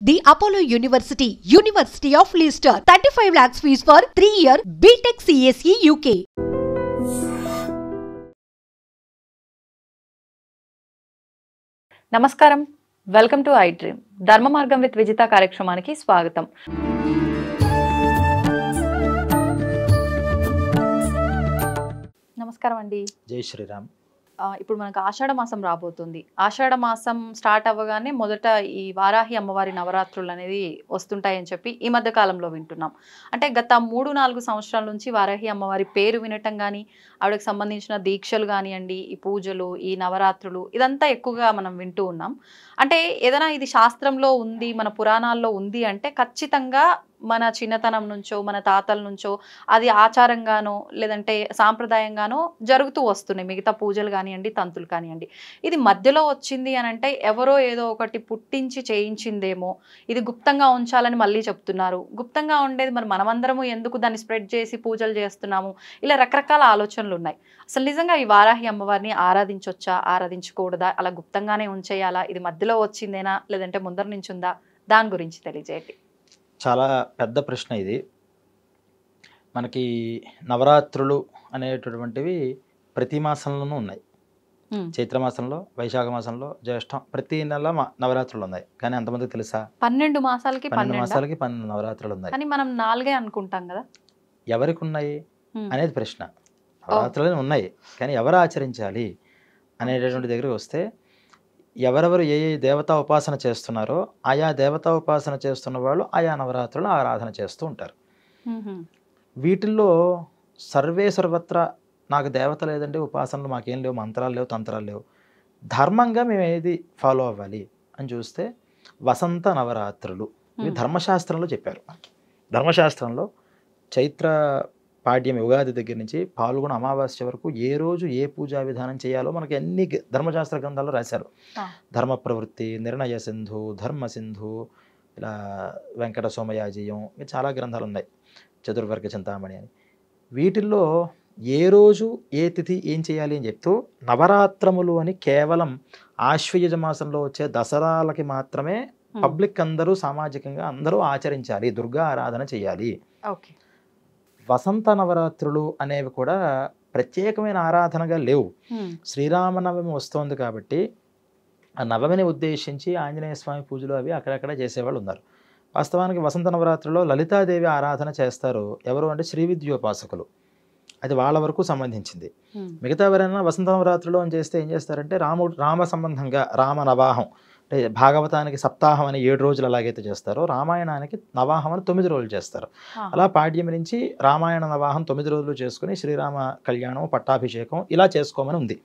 The Apollo University, University of Leicester, 35 lakhs fees for 3-year BTech CSE UK. నమస్కారం, welcome to I dream. ధర్మ మార్గం with Vijitha కార్యక్రమానికి స్వాగతం. నమస్కారం అండి. జై శ్రీరామ్. ఇప్పుడు మనకు ఆషాఢ మాసం రాబోతుంది. ఆషాఢ మాసం స్టార్ట్ అవ్వగానే మొదట ఈ వారాహి అమ్మవారి నవరాత్రులు అనేది వస్తుంటాయని చెప్పి ఈ మధ్య కాలంలో వింటున్నాం. అంటే గత 3-4 సంవత్సరాల నుంచి వారాహి అమ్మవారి పేరు వినటం కానీ, ఆవిడకి సంబంధించిన దీక్షలు కానివ్వండి, ఈ పూజలు, ఈ నవరాత్రులు ఇదంతా ఎక్కువగా మనం వింటూ ఉన్నాం. అంటే ఏదైనా ఇది శాస్త్రంలో ఉంది, మన పురాణాల్లో ఉంది అంటే ఖచ్చితంగా మన చిన్నతనం నుంచో, మన తాతల నుంచో అది ఆచారంగానో లేదంటే సాంప్రదాయంగానో జరుగుతూ వస్తున్నాయి. మిగతా పూజలు కానివ్వండి, తంతులు కానివ్వండి. ఇది మధ్యలో వచ్చింది అని అంటే ఎవరో ఏదో ఒకటి పుట్టించి చేయించిందేమో, ఇది గుప్తంగా ఉంచాలని మళ్ళీ చెప్తున్నారు. గుప్తంగా ఉండేది మరి మనమందరము ఎందుకు దాన్ని స్ప్రెడ్ చేసి పూజలు చేస్తున్నాము? ఇలా రకరకాల ఆలోచనలు ఉన్నాయి. అసలు నిజంగా ఈ వారాహి అమ్మవారిని ఆరాధించొచ్చా, ఆరాధించకూడదా, అలా గుప్తంగానే ఉంచేయాలా, ఇది మధ్యలో వచ్చిందేనా లేదంటే ముందర నుంచి ఉందా? దాని గురించి తెలియజేయండి. చాలా పెద్ద ప్రశ్న ఇది. మనకి నవరాత్రులు అనేటటువంటివి ప్రతి మాసంలోనూ ఉన్నాయి. చైత్రమాసంలో, వైశాఖ మాసంలో, జ్యేష్టం, ప్రతి నెల నవరాత్రులు ఉన్నాయి. కానీ అంతమందికి తెలుసా? 12 మాసాలకి 12 నవరాత్రులు ఉన్నాయి. కానీ మనం 4 అనుకుంటాం కదా. ఎవరికి ఉన్నాయి అనేది ప్రశ్న. నవరాత్రులు ఉన్నాయి, కానీ ఎవరు ఆచరించాలి అనేటటువంటి దగ్గరికి వస్తే ఎవరెవరు ఏ ఏ దేవతా ఉపాసన చేస్తున్నారో ఆయా దేవతా ఉపాసన చేస్తున్న వాళ్ళు ఆయా నవరాత్రులను ఆరాధన చేస్తూ ఉంటారు. వీటిల్లో సర్వత్రా నాకు దేవత లేదంటే ఉపాసనలు మాకేం లేవు, మంత్రాలు లేవు, తంత్రాలు లేవు, ధర్మంగా మేము ఏది ఫాలో అవ్వాలి అని చూస్తే వసంత నవరాత్రులు ఇవి ధర్మశాస్త్రంలో చెప్పారు. ధర్మశాస్త్రంలో చైత్ర పాడ్యం యుగాది దగ్గర నుంచి పాల్గొన అమావాస్య వరకు ఏ రోజు ఏ పూజా విధానం చేయాలో మనకి అన్ని ధర్మశాస్త్ర గ్రంథాల్లో రాశారు. ధర్మ ప్రవృత్తి, నిర్ణయ సింధు, ధర్మ సింధు, ఇలా వెంకట సోమయాజీయం, ఇంకా చాలా గ్రంథాలు ఉన్నాయి, చతుర్వర్గ చింతామణి అని. వీటిల్లో ఏ రోజు ఏ తిథి ఏం చేయాలి అని చెప్తూ నవరాత్రములు అని కేవలం ఆశ్వయుజ మాసంలో వచ్చే దసరాలకి మాత్రమే పబ్లిక్ అందరూ సామాజికంగా అందరూ ఆచరించాలి, దుర్గా ఆరాధన చేయాలి. ఓకే. వసంత నవరాత్రులు అనేవి కూడా ప్రత్యేకమైన ఆరాధనగా లేవు. శ్రీరామనవమి వస్తోంది కాబట్టి ఆ నవమిని ఉద్దేశించి ఆంజనేయ స్వామి పూజలు అవి అక్కడక్కడ చేసేవాళ్ళు ఉన్నారు. వాస్తవానికి వసంత నవరాత్రిలో లలితాదేవి ఆరాధన చేస్తారు. ఎవరు అంటే శ్రీ విద్యోపాసకులు. అది వాళ్ళ వరకు సంబంధించింది. మిగతా ఎవరైనా వసంత నవరాత్రిలో అని చేస్తే ఏం చేస్తారంటే రామ సంబంధంగా రామ నవాహం అంటే భాగవతానికి సప్తాహం అని 7 రోజులు ఎలాగైతే చేస్తారో రామాయణానికి నవాహం అని 9 రోజులు చేస్తారు. అలా పాడ్యం నుంచి రామాయణ నవాహం 9 రోజులు చేసుకుని శ్రీరామ కళ్యాణం, పట్టాభిషేకం ఇలా చేసుకోమని ఉంది.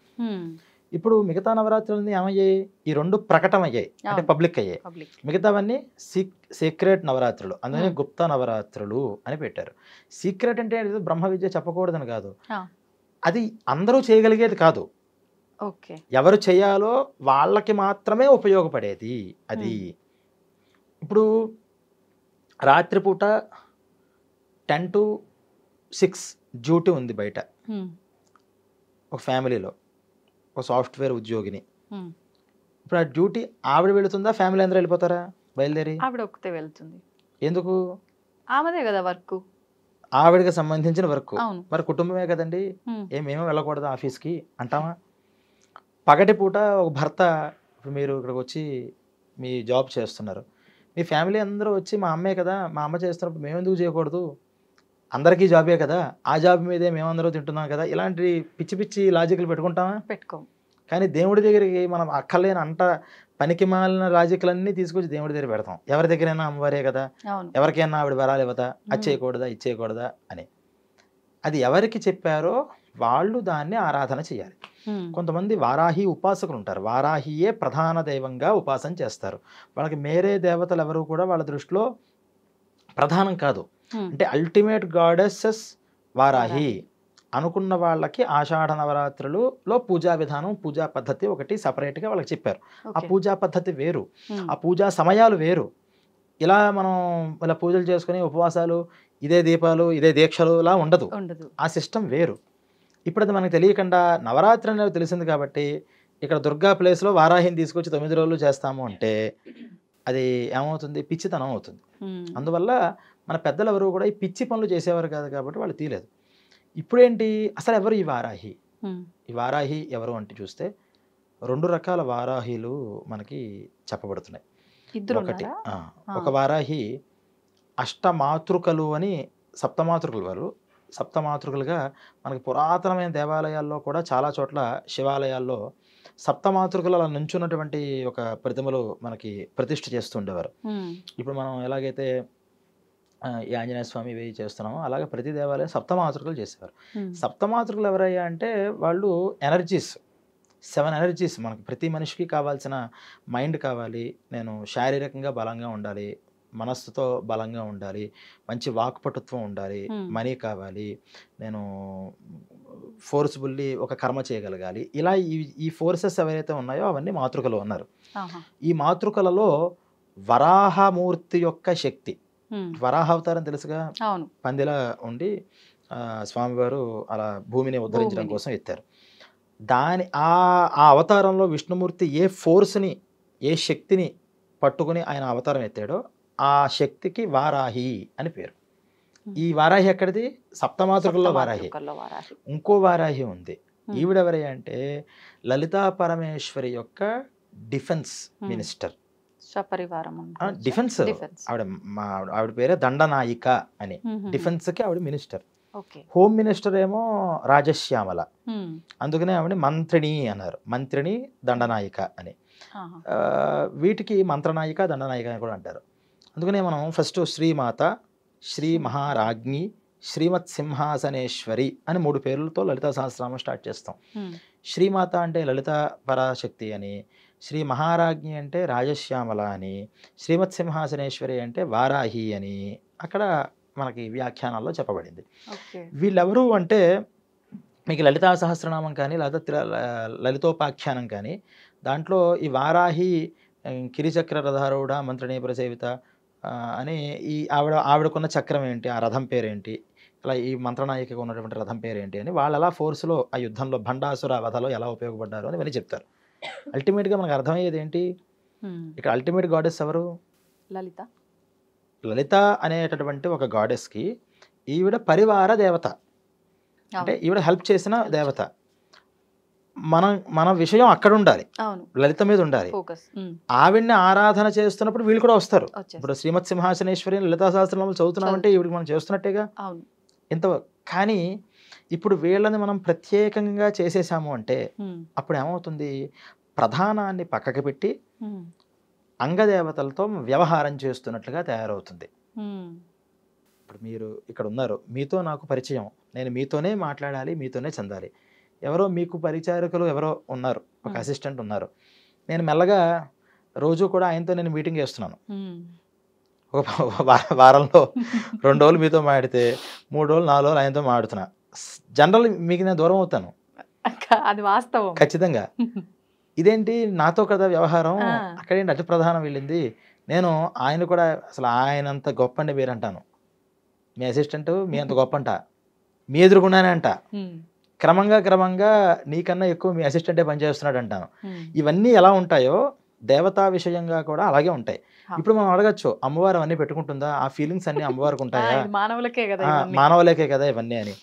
ఇప్పుడు మిగతా నవరాత్రులన్నీ ఏమయ్యాయి? ఈ 2 ప్రకటమయ్యాయి, అంటే పబ్లిక్ అయ్యాయి. మిగతావన్నీ సీక్రెట్ నవరాత్రులు, అందుకని గుప్త నవరాత్రులు అని పెట్టారు. సీక్రెట్ అంటే బ్రహ్మ విద్య చెప్పకూడదని కాదు, అది అందరూ చేయగలిగేది కాదు. ఎవరు చేయాలో వాళ్ళకి మాత్రమే ఉపయోగపడేది అది. ఇప్పుడు రాత్రిపూట 10 to 6 డ్యూటీ ఉంది బయట ఒక ఫ్యామిలీలో, ఒక సాఫ్ట్వేర్ ఉద్యోగిని. ఇప్పుడు ఆ డ్యూటీ ఆవిడ వెళుతుందా, ఫ్యామిలీ అందరూ వెళ్ళిపోతారా? బయలుదేరి ఆవిడ ఒక్కతే వెళ్తుంది. ఎందుకు? ఆమెదే కదా వర్క్, ఆవిడకి సంబంధించిన వర్క్. మరి కుటుంబమే కదండి, ఏమేమో వెళ్ళకూడదు ఆఫీస్కి అంటామా? పగటిపూట ఒక భర్త, ఇప్పుడు మీరు ఇక్కడికి వచ్చి మీ జాబ్ చేస్తున్నారు, మీ ఫ్యామిలీ అందరూ వచ్చి మా అమ్మే కదా, మా అమ్మ చేస్తున్నప్పుడు మేమెందుకు చేయకూడదు, అందరికీ జాబే కదా, ఆ జాబ్ మీదే మేమందరూ తింటున్నాం కదా, ఇలాంటి పిచ్చి పిచ్చి లాజిక్లు పెట్టుకుంటామా? పెట్టుకోం. కానీ దేవుడి దగ్గరికి మనం అక్కర్లేని అంట పనికి మాలిన లాజిక్లన్నీ తీసుకొచ్చి దేవుడి దగ్గర పెడతాం. ఎవరి దగ్గరైనా అమ్మవారే కదా, ఎవరికైనా ఆవిడ వరాలు ఇవ్వదా, అది చేయకూడదా, ఇది చేయకూడదా అని. అది ఎవరికి చెప్పారో వాళ్ళు దాన్ని ఆరాధన చేయాలి. కొంతమంది వారాహి ఉపాసకులు ఉంటారు, వారాహియే ప్రధాన దైవంగా ఉపాసన చేస్తారు. వాళ్ళకి మేరే దేవతలు ఎవరు కూడా వాళ్ళ దృష్టిలో ప్రధానం కాదు. అంటే అల్టిమేట్ గాడెసెస్ వారాహి అనుకున్న వాళ్ళకి ఆషాఢ నవరాత్రులలో పూజా విధానం, పూజా పద్ధతి ఒకటి సపరేట్గా వాళ్ళకి చెప్పారు. ఆ పూజా పద్ధతి వేరు, ఆ పూజా సమయాలు వేరు. ఇలా మనం ఇలా పూజలు చేసుకుని ఉపవాసాలు, ఇదే దీపాలు, ఇదే దీక్షలు లా ఉండదు. ఆ సిస్టమ్ వేరు. ఇప్పుడు అది మనకు తెలియకుండా నవరాత్రి అనేది తెలిసింది కాబట్టి ఇక్కడ దుర్గా ప్లేస్లో వారాహిని తీసుకొచ్చి 9 రోజులు చేస్తాము అంటే అది ఏమవుతుంది, పిచ్చితనం అవుతుంది. అందువల్ల మన పెద్దలు ఎవరు కూడా ఈ పిచ్చి పనులు చేసేవారు కాదు కాబట్టి వాళ్ళు తీయలేదు. ఇప్పుడేంటి అసలు ఎవరు ఈ వారాహి? ఈ వారాహి ఎవరు అంటే చూస్తే 2 రకాల వారాహిలు మనకి చెప్పబడుతున్నాయి. ఒకటి ఒక వారాహి అష్టమాతృకలు అని, సప్తమాతృకలు వారు. సప్తమాతృకలుగా మనకి పురాతనమైన దేవాలయాల్లో కూడా చాలా చోట్ల శివాలయాల్లో సప్తమాతృకలు అలా నుంచున్నటువంటి ఒక ప్రతిమలు మనకి ప్రతిష్ఠ చేస్తూ ఉండేవారు. ఇప్పుడు మనం ఎలాగైతే ఈ ఆంజనేయ స్వామి ఇవి చేస్తున్నామో అలాగే ప్రతి దేవాలయం సప్తమాతృకలు చేసేవారు. సప్తమాతృకలు ఎవరయ్యా అంటే వాళ్ళు ఎనర్జీస్, 7 ఎనర్జీస్. మనకి ప్రతి మనిషికి కావాల్సిన మైండ్ కావాలి, నేను శారీరకంగా బలంగా ఉండాలి, మనస్సుతో బలంగా ఉండాలి, మంచి వాక్పటుత్వం ఉండాలి, మనీ కావాలి, నేను ఫోర్స్ఫుల్లీ ఒక కర్మ చేయగలగాలి. ఇలా ఈ ఫోర్సెస్ ఎవరైతే ఉన్నాయో అవన్నీ మాతృకలు ఉన్నారు. ఈ మాతృకలలో వరాహమూర్తి యొక్క శక్తి, వరాహ అవతారం తెలుసుగా, పందిలా ఉండి స్వామివారు అలా భూమిని ఉద్ధరించడం కోసం ఎత్తారు. ఆ అవతారంలో విష్ణుమూర్తి ఏ ఫోర్స్ని, ఏ శక్తిని పట్టుకుని ఆయన అవతారం ఎత్తాడో ఆ శక్తికి వారాహి అని పేరు. ఈ వారాహి ఎక్కడిది? సప్తమాతృకల్లో వారాహి. ఇంకో వారాహి ఉంది. ఈవిడెవరి అంటే లలితా పరమేశ్వరి యొక్క డిఫెన్స్ మినిస్టర్. డిఫెన్స్ ఆవిడ పేరే దండనాయిక అని. డిఫెన్స్ కి ఆవిడ మినిస్టర్. హోమ్ మినిస్టర్ ఏమో రాజశ్యామల, అందుకనే ఆవిడ మంత్రిని అన్నారు. మంత్రిని, దండనాయిక అని. వీటికి మంత్రనాయిక, దండనాయిక అని కూడా అంటారు. అందుకనే మనం ఫస్ట్ శ్రీమాత, శ్రీ మహారాజ్ఞి, శ్రీమత్ సింహాసనేశ్వరి అని 3 పేర్లతో లలితా సహస్రనామం స్టార్ట్ చేస్తాం. శ్రీమాత అంటే లలిత పరాశక్తి అని, శ్రీ మహారాజ్ఞి అంటే రాజశ్యామల అని, శ్రీమత్ సింహాసనేశ్వరి అంటే వారాహి అని అక్కడ మనకి వ్యాఖ్యానాల్లో చెప్పబడింది. వీళ్ళెవరు అంటే మీకు లలితా సహస్రనామం కానీ లేదా లలితోపాఖ్యానం కానీ దాంట్లో ఈ వారాహి కిరిచక్ర రథారూఢ మంత్రిని ప్రసేవిత అని ఈ ఆవిడకున్న చక్రం ఏంటి, ఆ రథం పేరేంటి, ఇలా ఈ మంత్రనాయికగా ఉన్నటువంటి రథం పేరేంటి అని వాళ్ళు అలా ఫోర్స్లో ఆ యుద్ధంలో భండాసుర వధలో ఎలా ఉపయోగపడ్డారు అని ఇవన్నీ చెప్తారు. అల్టిమేట్గా మనకు అర్థమయ్యేది ఏంటి, ఇక్కడ అల్టిమేట్ గాడెస్ ఎవరు? లలిత. లలిత అనేటటువంటి ఒక గాడెస్కి ఈవిడ పరివార దేవత, అంటే ఈవిడ హెల్ప్ చేసిన దేవత. మన విషయం అక్కడ ఉండాలి, లలిత మీద ఉండాలి. ఆవిడ్ని ఆరాధన చేస్తున్నప్పుడు వీళ్ళు కూడా వస్తారు. ఇప్పుడు శ్రీమత్ సింహాసనేశ్వరి లలితా సహస్రనామం చదువుతున్నామంటే ఈవిడికి మనం చేస్తున్నట్టేగా. ఇంత కానీ ఇప్పుడు వీళ్ళని మనం ప్రత్యేకంగా చేసేసాము అంటే అప్పుడు ఏమవుతుంది, ప్రధానాన్ని పక్కకి పెట్టి అంగదేవతలతో వ్యవహారం చేస్తున్నట్లుగా తయారవుతుంది. ఇప్పుడు మీరు ఇక్కడ ఉన్నారు, మీతో నాకు పరిచయం, నేను మీతోనే మాట్లాడాలి, మీతోనే చెందాలి. ఎవరో మీకు పరిచారకులు ఎవరో ఉన్నారు, ఒక అసిస్టెంట్ ఉన్నారు, నేను మెల్లగా రోజు కూడా ఆయనతో నేను మీటింగ్ చేస్తున్నాను. ఒక వారంలో 2 రోజులు మీతో మాడితే 3 రోజులు 4 రోజులు ఆయనతో మాడుతున్నా. జనరల్ మీకు నేను దూరం అవుతాను, అది వాస్తవం ఖచ్చితంగా. ఇదేంటి నాతో కదా వ్యవహారం, అక్కడేంటి అతి ప్రధానం వెళ్ళింది. నేను ఆయన కూడా అసలు ఆయనంత గొప్ప అండి మీరంటాను, మీ అసిస్టెంట్ మీ అంత గొప్ప అంట, మీ ఎదురుకున్నానే అంట, క్రమంగా నీకన్నా ఎక్కువ మీ అసిస్టెంటే పనిచేస్తున్నాడు అంటాను. ఇవన్నీ ఎలా ఉంటాయో దేవతా విషయంగా కూడా అలాగే ఉంటాయి. ఇప్పుడు మనం అడగచ్చు, అమ్మవారు అవన్నీ పెట్టుకుంటుందా, ఆ ఫీలింగ్స్ అన్ని అమ్మవారికి ఉంటాయా? మానవులకే కదా ఇవన్నీ అని.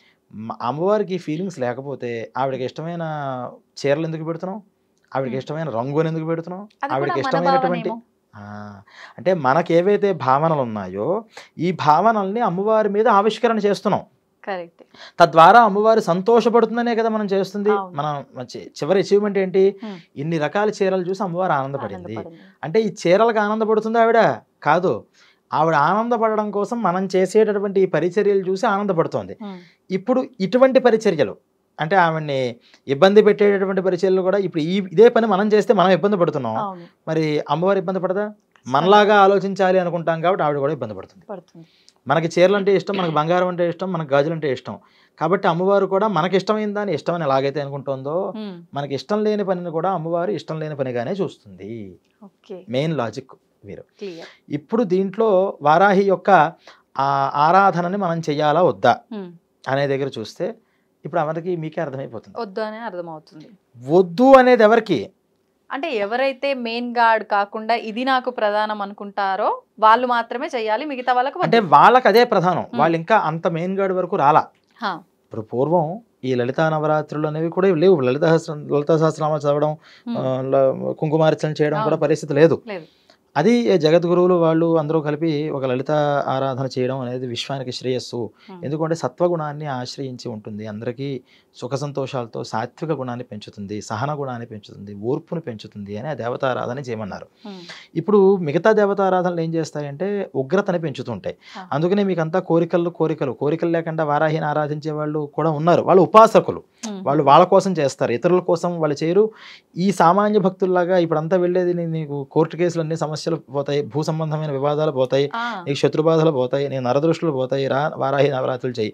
అమ్మవారికి ఫీలింగ్స్ లేకపోతే ఆవిడకి ఇష్టమైన చీరలు ఎందుకు పెడుతున్నాం, ఆవిడకి ఇష్టమైన రంగుని ఎందుకు పెడుతున్నాం, ఆవిడకి ఇష్టమైనటువంటి అంటే మనకి ఏవైతే భావనలు ఉన్నాయో ఈ భావనల్ని అమ్మవారి మీద ఆవిష్కరణ చేస్తున్నాం. తద్వారా అమ్మవారు సంతోషపడుతుందనే కదా మనం చేస్తుంది. మనం చివరి అచీవ్మెంట్ ఏంటి, ఇన్ని రకాల చీరలు చూసి అమ్మవారు ఆనందపడింది అంటే ఈ చీరలకు ఆనందపడుతుంది ఆవిడ కాదు, ఆవిడ ఆనందపడడం కోసం మనం చేసేటటువంటి ఈ పరిచర్యలు చూసి ఆనందపడుతోంది. ఇప్పుడు ఇటువంటి పరిచర్యలు అంటే ఆవిడ్ని ఇబ్బంది పెట్టేటటువంటి పరిచర్యలు కూడా ఇప్పుడు ఇదే పని మనం చేస్తే మనం ఇబ్బంది పడుతున్నాం, మరి అమ్మవారు ఇబ్బంది పడదా? మనలాగా ఆలోచించాలి అనుకుంటాం కాబట్టి ఆవిడ కూడా ఇబ్బంది పడుతుంది. మనకి చీరలు అంటే ఇష్టం, మనకి బంగారం అంటే ఇష్టం, మనకి గాజులు అంటే ఇష్టం, కాబట్టి అమ్మవారు కూడా మనకి ఇష్టమైన దాన్ని ఇష్టమని ఎలాగైతే అనుకుంటుందో మనకి ఇష్టం లేని పనిని కూడా అమ్మవారు ఇష్టం లేని పనిగానే చూస్తుంది. మెయిన్ లాజిక్ వీరు. ఇప్పుడు దీంట్లో వారాహి యొక్క ఆరాధనని మనం చెయ్యాలా వద్దా అనే దగ్గర చూస్తే ఇప్పుడు అవరికి మీకే అర్థమైపోతుంది. వద్దు అనే అర్థమవుతుంది. వద్దు అనేది ఎవరికి, అంటే ఎవరైతే మెయిన్ గార్డ్ కాకుండా ఇది నాకు ప్రధానం అనుకుంటారో వాళ్ళు మాత్రమే చేయాలి, మిగతా వాళ్ళకు అంటే వాళ్ళకి అదే ప్రధానం. మ్మ్. వాళ్ళు ఇంకా అంత మెయిన్ గార్డ్ వరకు రాలా. హా. ఇప్పుడు పూర్వం ఈ లలితా నవరాత్రులు అనేవి కూడా లేవు. లలితా సహస్రనామాలు చదవడం, కుంకుమార్చన చేయడం కూడా పరిస్థితి లేదు. లేదు. అది జగద్గురువులు వాళ్ళు అందరూ కలిపి ఒక లలిత ఆరాధన చేయడం అనేది విశ్వానికి శ్రేయస్సు. ఎందుకంటే సత్వగుణాన్ని ఆశ్రయించి ఉంటుంది, అందరికీ సుఖ సంతోషాలతో సాత్విక గుణాన్ని పెంచుతుంది, సహన గుణాన్ని పెంచుతుంది, ఓర్పును పెంచుతుంది అని ఆ దేవతారాధన చేయమన్నారు. ఇప్పుడు మిగతా దేవతారాధనలు ఏం చేస్తాయంటే ఉగ్రతని పెంచుతుంటాయి. అందుకనే మీకు అంతా కోరికలు లేకుండా వారాహిని ఆరాధించే వాళ్ళు కూడా ఉన్నారు. వాళ్ళు ఉపాసకులు, వాళ్ళు వాళ్ళ కోసం చేస్తారు, ఇతరుల కోసం వాళ్ళు చేయరు. ఈ సామాన్య భక్తుల్లాగా ఇప్పుడంతా వెళ్ళేది నీకు కోర్టు కేసులు అన్ని సమస్యలు పోతాయి, భూ సంబంధమైన వివాదాలు పోతాయి, నీకు శత్రుబాధలు పోతాయి, నీ నరదృష్టులు పోతాయి, వారాహి నవరాత్రులు చేయి.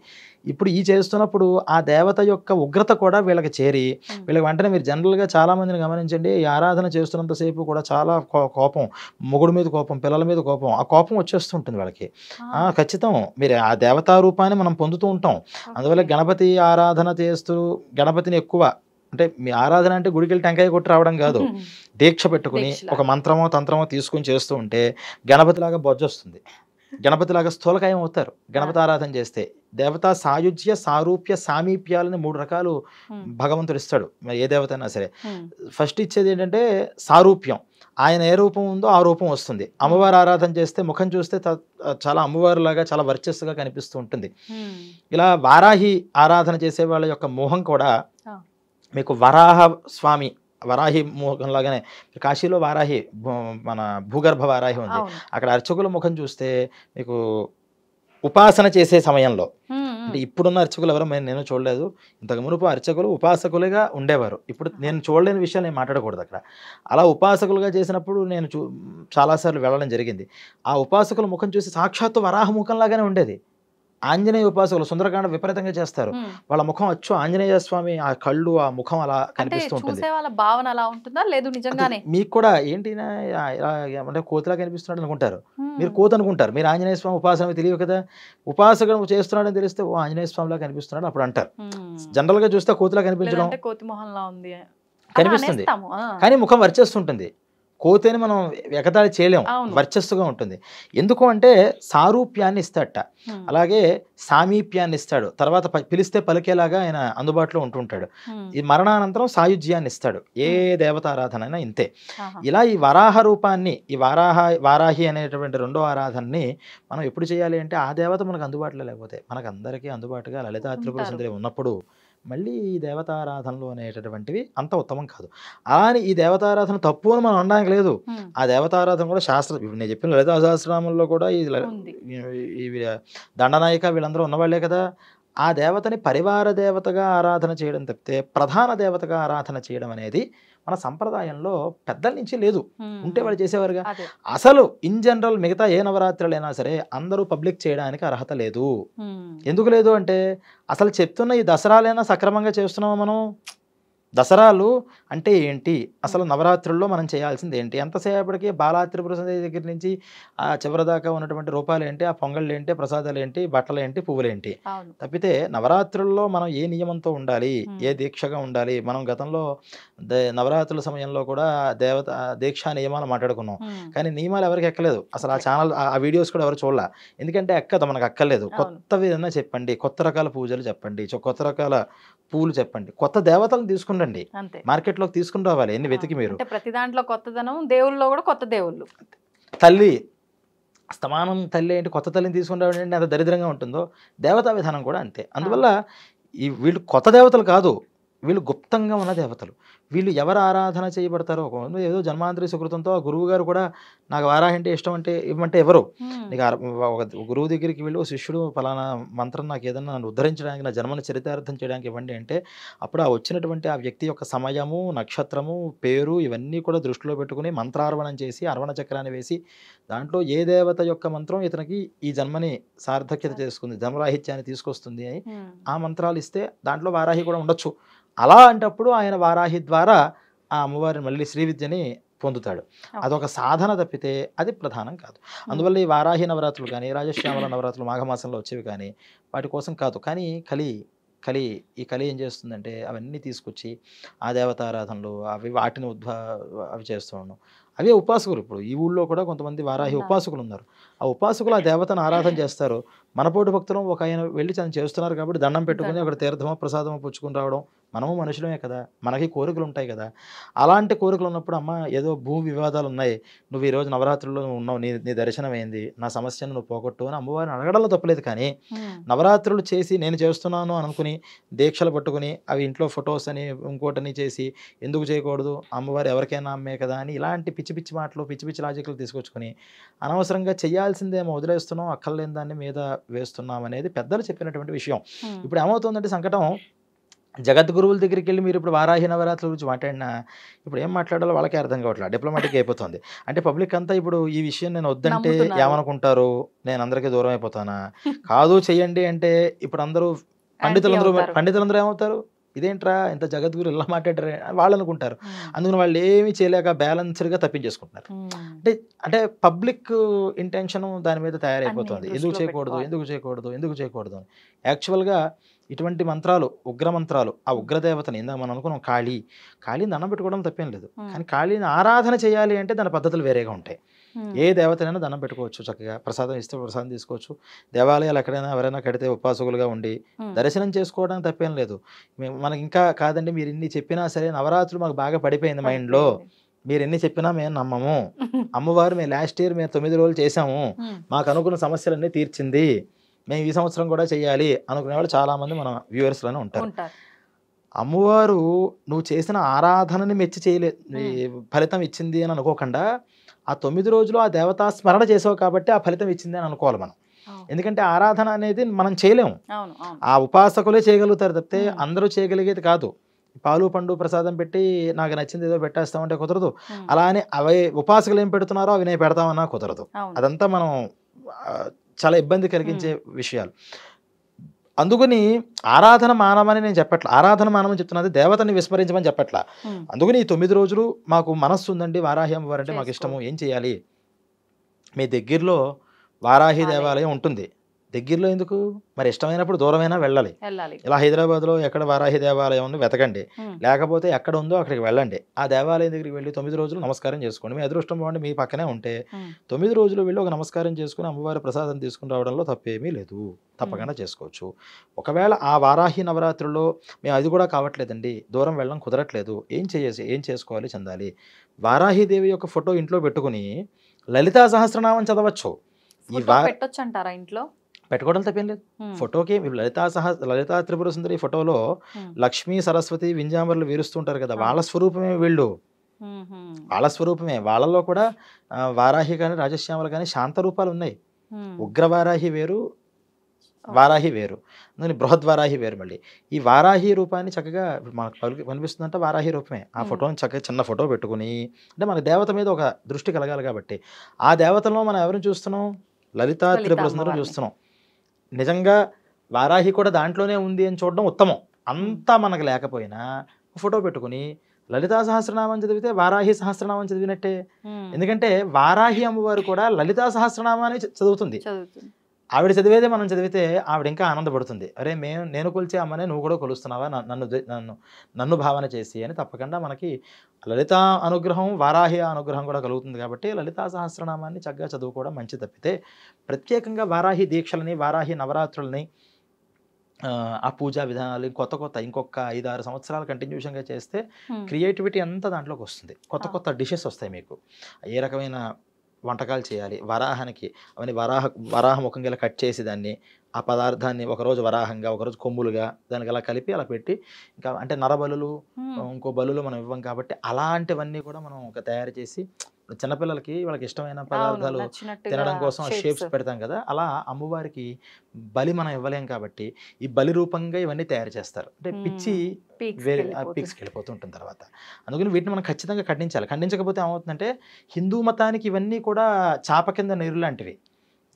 ఇప్పుడు ఈ చేస్తున్నప్పుడు ఆ దేవత యొక్క ఉగ్రత కూడా వీళ్ళకి చేరి వీళ్ళకి వెంటనే మీరు జనరల్గా చాలా మందిని గమనించండి, ఈ ఆరాధన చేస్తున్నంతసేపు కూడా చాలా కోపం, మొగుడు మీద కోపం, పిల్లల మీద కోపం, ఆ కోపం వచ్చేస్తుంటుంది వాళ్ళకి. ఖచ్చితం మీరు ఆ దేవతా రూపాన్ని మనం పొందుతూ ఉంటాం. అందువల్ల గణపతి ఆరాధన చేస్తూ గణపతిని ఎక్కువ అంటే మీ ఆరాధన అంటే గుడికి వెళ్ళి టెంకాయ కొట్టి రావడం కాదు, దీక్ష పెట్టుకుని ఒక మంత్రమో తంత్రమో తీసుకుని చేస్తూ ఉంటే గణపతిలాగా బొజ్జొస్తుంది, గణపతిలాగా స్థూలకాయం అవుతారు. గణపతి ఆరాధన చేస్తే దేవతా సాయుజ్య సారూప్య సామీప్యాలని 3 రకాలు భగవంతుడు ఇస్తాడు. మరి ఏ దేవత అయినా సరే ఫస్ట్ ఇచ్చేది ఏంటంటే సారూప్యం, ఆయన ఏ రూపం ఉందో ఆ రూపం వస్తుంది. అమ్మవారు ఆరాధన చేస్తే ముఖం చూస్తే చాలా అమ్మవారిలాగా చాలా వర్చస్సుగా కనిపిస్తూ ఉంటుంది. ఇలా వారాహి ఆరాధన చేసే వాళ్ళ యొక్క మోహం కూడా మీకు వరాహ స్వామి, వరాహి ముఖంలాగానే కాశీలో వారాహి, మన భూగర్భ వారాహి ఉంది. అక్కడ అర్చకుల ముఖం చూస్తే మీకు ఉపాసన చేసే సమయంలో, అంటే ఇప్పుడున్న అర్చకులు ఎవరో నేను చూడలేదు, ఇంతకు మునుపు అర్చకులు ఉపాసకులుగా ఉండేవారు. ఇప్పుడు నేను చూడలేని విషయాలు నేను మాట్లాడకూడదు అక్కడ. అలా ఉపాసకులుగా చేసినప్పుడు నేను చాలాసార్లు వెళ్ళడం జరిగింది. ఆ ఉపాసకుల ముఖం చూసి సాక్షాత్తు వరాహ ముఖంలాగానే ఉండేది. ఆంజనేయ ఉపాసకులు సుందరకాండ విపరీతంగా చేస్తారు, వాళ్ళ ముఖం అచ్చు ఆంజనేయ స్వామి, ఆ కళ్ళు ఆ ముఖం అలా కనిపిస్తూ ఉంటుంది. భావన అలా ఉంటుందా లేదు నిజంగానే? మీకు కూడా ఏంటి అంటే కోతిలా కనిపిస్తున్నాడు అనుకుంటారు, మీరు కోతి అనుకుంటారు, మీరు ఆంజనేయ స్వామి ఉపాసన తెలియదు కదా. ఉపాసకుడు చేస్తున్నాడని తెలిస్తే ఓ ఆంజనేయ స్వామిలా కనిపిస్తున్నాడు అప్పుడు అంటారు. జనరల్ గా చూస్తే కోతిలా కనిపించడం కోతి మొహంలా ఉంది కనిపిస్తుంది, కానీ ముఖం వర్చేస్తుంటుంది. కోతేని మనం ఎగతాళి చేయలేం, వర్చస్సుగా ఉంటుంది. ఎందుకు అంటే సారూప్యాన్ని ఇస్తాడట, అలాగే సామీప్యాన్ని ఇస్తాడు, తర్వాత పిలిస్తే పలికేలాగా ఆయన అందుబాటులో ఉంటుంటాడు. ఈ మరణానంతరం సాయుజ్యాన్ని ఇస్తాడు. ఏ దేవతారాధన అయినా ఇంతే. ఇలా ఈ వరాహ రూపాన్ని, ఈ వారాహి అనేటువంటి రెండో ఆరాధనని మనం ఎప్పుడు చేయాలి అంటే ఆ దేవత మనకు అందుబాటులో లేకపోతే, మనకు అందరికీ అందుబాటుగా లలితా త్రిపుర సుందరి ఉన్నప్పుడు మళ్ళీ ఈ దేవతారాధనలు అనేటటువంటివి అంత ఉత్తమం కాదు. అలానే ఈ దేవతారాధన తప్పు అని మనం అనడానికి లేదు. ఆ దేవతారాధన కూడా నేను చెప్పిన లలితా సహస్రనామంలో కూడా ఈ దండనాయిక వీళ్ళందరూ ఉన్నవాళ్లే కదా. ఆ దేవతని పరివార దేవతగా ఆరాధన చేయడం తప్పితే ప్రధాన దేవతగా ఆరాధన చేయడం అనేది మన సంప్రదాయంలో పెద్దల నుంచి లేదు. ఉంటే వాళ్ళు చేసేవారుగా. అసలు ఇన్ జనరల్ మిగతా ఏ నవరాత్రులైనా సరే అందరూ పబ్లిక్ చేయడానికి అర్హత లేదు. ఎందుకు లేదు అంటే అసలు చెప్తున్న ఈ దసరాలైనా సక్రమంగా చేస్తున్నామా మనం? దసరాలు అంటే ఏంటి, అసలు నవరాత్రుల్లో మనం చేయాల్సింది ఏంటి, ఎంతసేపటికి బాలా త్రిపుర సుందరి దగ్గర నుంచి ఆ చివరి దాకా ఉన్నటువంటి రూపాలు ఏంటి, ఆ పొంగళ్ళు ఏంటి, ప్రసాదాలు ఏంటి, బట్టలు ఏంటి, పువ్వులు ఏంటి తప్పితే నవరాత్రుల్లో మనం ఏ నియమంతో ఉండాలి, ఏ దీక్షగా ఉండాలి. మనం గతంలో నవరాత్రుల సమయంలో కూడా దీక్షా నియమాలు మాట్లాడుకున్నాం, కానీ నియమాలు ఎవరికి ఎక్కలేదు. అసలు ఆ ఛానల్ ఆ వీడియోస్ కూడా ఎవరు చూడాల, ఎందుకంటే ఎక్కదు, మనకు అక్కర్లేదు. కొత్తవి ఏదైనా చెప్పండి, కొత్త రకాల పూజలు చెప్పండి, కొత్త రకాల పూలు చెప్పండి, కొత్త దేవతలను తీసుకుండండి, మార్కెట్లోకి తీసుకుని రావాలి. ఎన్ని వెతికి మీరు ప్రతి దాంట్లో కొత్తదనం, దేవుళ్ళలో కూడా కొత్త దేవుళ్ళు. తల్లి స్తమానం తల్లి ఏంటి, కొత్త తల్లిని తీసుకుని రావడం అంత దరిద్రంగా ఉంటుందో దేవతా విధానం కూడా అంతే. అందువల్ల వీళ్ళు కొత్త దేవతలు కాదు, వీళ్ళు గుప్తంగా ఉన్న దేవతలు. వీళ్ళు ఎవరు ఆరాధన చేయబడతారో, ఏదో జన్మాంతరి సుకృతంతో ఆ గురువు గారు కూడా నాకు వారాహి అంటే ఇష్టం అంటే ఇవ్వమంటే ఎవరు, నీకు ఒక గురువు దగ్గరికి వెళ్ళి శిష్యుడు ఫలానా మంత్రం నాకు ఏదన్నా నన్ను ఉద్ధరించడానికి, నా జన్మను చరితార్థం చేయడానికి ఇవ్వండి అంటే అప్పుడు ఆ వచ్చినటువంటి ఆ వ్యక్తి యొక్క సమయము, నక్షత్రము, పేరు ఇవన్నీ కూడా దృష్టిలో పెట్టుకుని మంత్రార్వణం చేసి అర్వణ చక్రాన్ని వేసి దాంట్లో ఏ దేవత యొక్క మంత్రం ఇతనికి ఈ జన్మని సార్థక్యత చేసుకుంది, జన్మరాహిత్యాన్ని తీసుకొస్తుంది అని ఆ మంత్రాలు ఇస్తే దాంట్లో వారాహి కూడా ఉండొచ్చు. అలా అంటప్పుడు ఆయన వారాహి ద్వారా ఆ అమ్మవారిని మళ్ళీ శ్రీ విద్యని పొందుతాడు. అదొక సాధన తప్పితే అది ప్రధానం కాదు. అందువల్ల ఈ వారాహి నవరాత్రులు కానీ రాజశ్యామల నవరాత్రులు మాఘమాసంలో వచ్చేవి కానీ వాటి కోసం కాదు. కానీ ఈ కలి ఏం చేస్తుందంటే అవన్నీ తీసుకొచ్చి ఆ దేవతారాధనలు వాటిని అవి చేస్తూ ఉన్నాం. అవే ఉపాసకులు. ఇప్పుడు ఈ ఊళ్ళో కూడా కొంతమంది వారాహి ఉపాసకులు ఉన్నారు. ఆ ఉపాసకులు ఆ దేవతను ఆరాధన చేస్తారు. మనపోటి భక్తులు ఒక ఆయన వెళ్ళి తను చేస్తున్నారు కాబట్టి దండం పెట్టుకుని అక్కడ తీర్థమో ప్రసాదమో పుచ్చుకుని రావడం. మనము మనుషులమే కదా, మనకి కోరికలు ఉంటాయి కదా. అలాంటి కోరికలు ఉన్నప్పుడు అమ్మ ఏదో భూ వివాదాలు ఉన్నాయి, నువ్వు ఈరోజు నవరాత్రుల్లో ఉన్నావు, నీ దర్శనం అయింది, నా సమస్యను నువ్వు పోగొట్టు అని అమ్మవారిని అడగడంలో తప్పలేదు. కానీ నవరాత్రులు చేసి నేను చేస్తున్నాను అనుకుని దీక్షలు పట్టుకుని అవి ఇంట్లో ఫొటోస్ అని ఇంకోటని చేసి ఎందుకు చేయకూడదు, అమ్మవారు ఎవరికైనా అమ్మే కదా అని ఇలాంటి పిచ్చి పిచ్చి మాటలు పిచ్చి పిచ్చి లాజిక్లు తీసుకొచ్చుకొని అనవసరంగా చేయాల్సిందేమో వదిలేస్తున్నాం, అక్కర్లేని దాన్ని మీద వేస్తున్నాం అనేది పెద్దలు చెప్పినటువంటి విషయం. ఇప్పుడు ఏమవుతుందంటే సంకటం, జగద్గురువుల దగ్గరికి వెళ్ళి మీరు ఇప్పుడు వారాహి నవరాత్రుల గురించి మాట్లాడినా ఇప్పుడు ఏం మాట్లాడాలో వాళ్ళకే అర్థం కావట్లేదు, డిప్లొమాటిక్ అయిపోతుంది. అంటే పబ్లిక్ అంతా ఇప్పుడు ఈ విషయం నేను వద్దంటే ఏమనుకుంటారు, నేను అందరికీ దూరం అయిపోతానా, కాదు చెయ్యండి అంటే ఇప్పుడు అందరూ పండితులందరూ ఏమవుతారు, ఇదేంట్రా ఇంత జగద్గురు ఇలా మాట్లాడారే వాళ్ళు అనుకుంటారు. అందుకని వాళ్ళు ఏమీ చేయలేక బ్యాలెన్స్డ్గా తప్పించేసుకుంటున్నారు. అంటే పబ్లిక్ ఇంటెన్షన్ దాని మీద తయారైపోతుంది. ఎందుకు చేయకూడదు అని. యాక్చువల్గా ఇటువంటి మంత్రాలు, ఉగ్ర మంత్రాలు, ఆ ఉగ్రదేవతని ఇందాక మనం అనుకున్నాం కాళీని దండం పెట్టుకోవడం తప్పేం లేదు. కానీ కాళీని ఆరాధన చేయాలి అంటే దాని పద్ధతులు వేరేగా ఉంటాయి. ఏ దేవతనైనా దండం పెట్టుకోవచ్చు, చక్కగా ప్రసాదం ఇస్తే ప్రసాదం తీసుకోవచ్చు. దేవాలయాలు ఎక్కడైనా ఎవరైనా కడితే ఉపాసకులుగా ఉండి దర్శనం చేసుకోవడానికి తప్పేం లేదు. మనకి ఇంకా కాదండి మీరు ఇన్ని చెప్పినా సరే నవరాత్రులు మాకు బాగా పడిపోయింది మైండ్లో, మీరు ఎన్ని చెప్పినా మేము నమ్మము, అమ్మవారు మేము లాస్ట్ ఇయర్ మేము 9 రోజులు చేసాము, మాకు అనుకున్న సమస్యలన్నీ తీర్చింది, మేము ఈ సంవత్సరం కూడా చేయాలి అనుకునే వాళ్ళు చాలామంది మన వ్యూవర్స్లోనే ఉంటారు. అమ్మవారు నువ్వు చేసిన ఆరాధనని మెచ్చి ఫలితం ఇచ్చింది అని అనుకోకుండా ఆ 9 రోజులు ఆ దేవతా స్మరణ చేసావు కాబట్టి ఆ ఫలితం ఇచ్చింది అని అనుకోవాలి మనం. ఎందుకంటే ఆరాధన అనేది మనం చేయలేము, ఆ ఉపాసకులే చేయగలుగుతారు తప్పితే అందరూ చేయగలిగేది కాదు. పాలు పండు ప్రసాదం పెట్టి నాకు నచ్చింది ఏదో పెట్టేస్తామంటే కుదరదు. అలా అని అవి ఉపాసకులు ఏం పెడుతున్నారో అవి నేను పెడతామన్నా కుదరదు. అదంతా మనం చాలా ఇబ్బంది కలిగించే విషయాలు. అందుకని ఆరాధన మానమని నేను చెప్పట్లా, ఆరాధన మానమని చెప్తున్నది, దేవతని విస్మరించమని చెప్పట్లా. అందుకని ఈ 9 రోజులు మాకు మనస్సు ఉందండి, వారాహి అమ్మవారు అంటే మాకు ఇష్టము, ఏం చేయాలి, మీ దగ్గరలో వారాహి దేవాలయం ఉంటుంది, దగ్గరలో ఎందుకు మరి, ఇష్టమైనప్పుడు దూరమైనా వెళ్ళాలి. ఇలా హైదరాబాద్లో ఎక్కడ వారాహి దేవాలయం ఉంది వెతకండి, లేకపోతే ఎక్కడ ఉందో అక్కడికి వెళ్ళండి. ఆ దేవాలయం దగ్గరికి వెళ్ళి 9 రోజులు నమస్కారం చేసుకోండి. మీ అదృష్టం బాగుండి మీ పక్కనే ఉంటే 9 రోజులు వెళ్ళి ఒక నమస్కారం చేసుకుని అమ్మవారి ప్రసాదం తీసుకుని రావడంలో తప్పేమీ లేదు, తప్పకుండా చేసుకోవచ్చు. ఒకవేళ ఆ వారాహి నవరాత్రుల్లో మేము అది కూడా కావట్లేదండి, దూరం వెళ్ళడం కుదరట్లేదు, ఏం చేసుకోవాలి, చెందాలి, వారాహిదేవి యొక్క ఫోటో ఇంట్లో పెట్టుకుని లలితా సహస్రనామం చదవచ్చు. అంటారా ఇంట్లో పెట్టుకోవడం తప్పేం లేదు. ఫోటోకి లలితా త్రిపుర సుందరి ఫోటోలో లక్ష్మీ సరస్వతి వింజామరులు వీరుస్తుంటారు కదా, వాళ్ళ స్వరూపమే వీళ్ళు, వాళ్ళ స్వరూపమే. వాళ్ళలో కూడా వారాహి కానీ రాజశ్యామలు కానీ శాంత రూపాలు ఉన్నాయి. ఉగ్రవారాహి వేరు, వారాహి వేరు, అందుకని బృహద్వారాహి వేరు. మళ్ళీ ఈ వారాహి రూపాన్ని చక్కగా మనకు కనిపిస్తుందంటే వారాహి రూపమే. ఆ ఫోటోని చక్కగా చిన్న ఫోటో పెట్టుకుని, అంటే మన దేవత మీద ఒక దృష్టి కలగాలి కాబట్టి ఆ దేవతలో మనం ఎవరిని చూస్తున్నాం, లలితా త్రిపుర సుందరం చూస్తున్నాం. నిజంగా వారాహి కూడా దాంట్లోనే ఉంది అని చూడడం ఉత్తమం. అంతా మనకు లేకపోయినా ఫోటో పెట్టుకుని లలితా సహస్రనామం చదివితే వారాహి సహస్రనామం చదివినట్టే. ఎందుకంటే వారాహి అమ్మవారు కూడా లలితా సహస్రనామాన్ని చదువుతుంది. ఆవిడ చదివేదే మనం చదివితే ఆవిడ ఇంకా ఆనందపడుతుంది. అరే నేను కొలిచే అమ్మనే నువ్వు కూడా కొలుస్తున్నావా, నన్ను భావన చేసి అని. తప్పకుండా మనకి లలితా అనుగ్రహం వారాహి అనుగ్రహం కూడా కలుగుతుంది. కాబట్టి లలితా సహస్రనామాన్ని చక్కగా చదువుకోవడం మంచి. తప్పితే ప్రత్యేకంగా వారాహి దీక్షలని, వారాహి నవరాత్రులని, ఆ పూజా విధానాలు కొత్త ఇంకొక 5-6 సంవత్సరాలు కంటిన్యూషన్గా చేస్తే క్రియేటివిటీ అంతా దాంట్లోకి వస్తుంది. కొత్త డిషెస్ వస్తాయి మీకు. ఏ రకమైన వంటకాలు చేయాలి, వరాహానికి అవన్నీ వరాహ ముఖంగా ఇలా కట్ చేసి దాన్ని, ఆ పదార్థాన్ని ఒకరోజు వరాహంగా ఒకరోజు కొమ్ములుగా దానికి అలా కలిపి అలా పెట్టి, ఇంకా అంటే నరబలులు ఇంకో బలులు మనం ఇవ్వం కాబట్టి అలాంటివన్నీ కూడా మనం ఒక తయారు చేసి చిన్నపిల్లలకి వాళ్ళకి ఇష్టమైన పదార్థాలు తినడం కోసం షేప్స్ పెడతాం కదా, అలా అమ్మవారికి బలి మనం ఇవ్వలేం కాబట్టి ఈ బలి రూపంగా ఇవన్నీ తయారు చేస్తారు. అంటే పిచ్చి వేరే పీక్స్కి వెళ్ళిపోతుంటుంది తర్వాత. అందుకని వీటిని మనం ఖచ్చితంగా ఖండించాలి. ఖండించకపోతే ఏమవుతుందంటే హిందూ మతానికి ఇవన్నీ కూడా చాప కింద నీరు లాంటివి.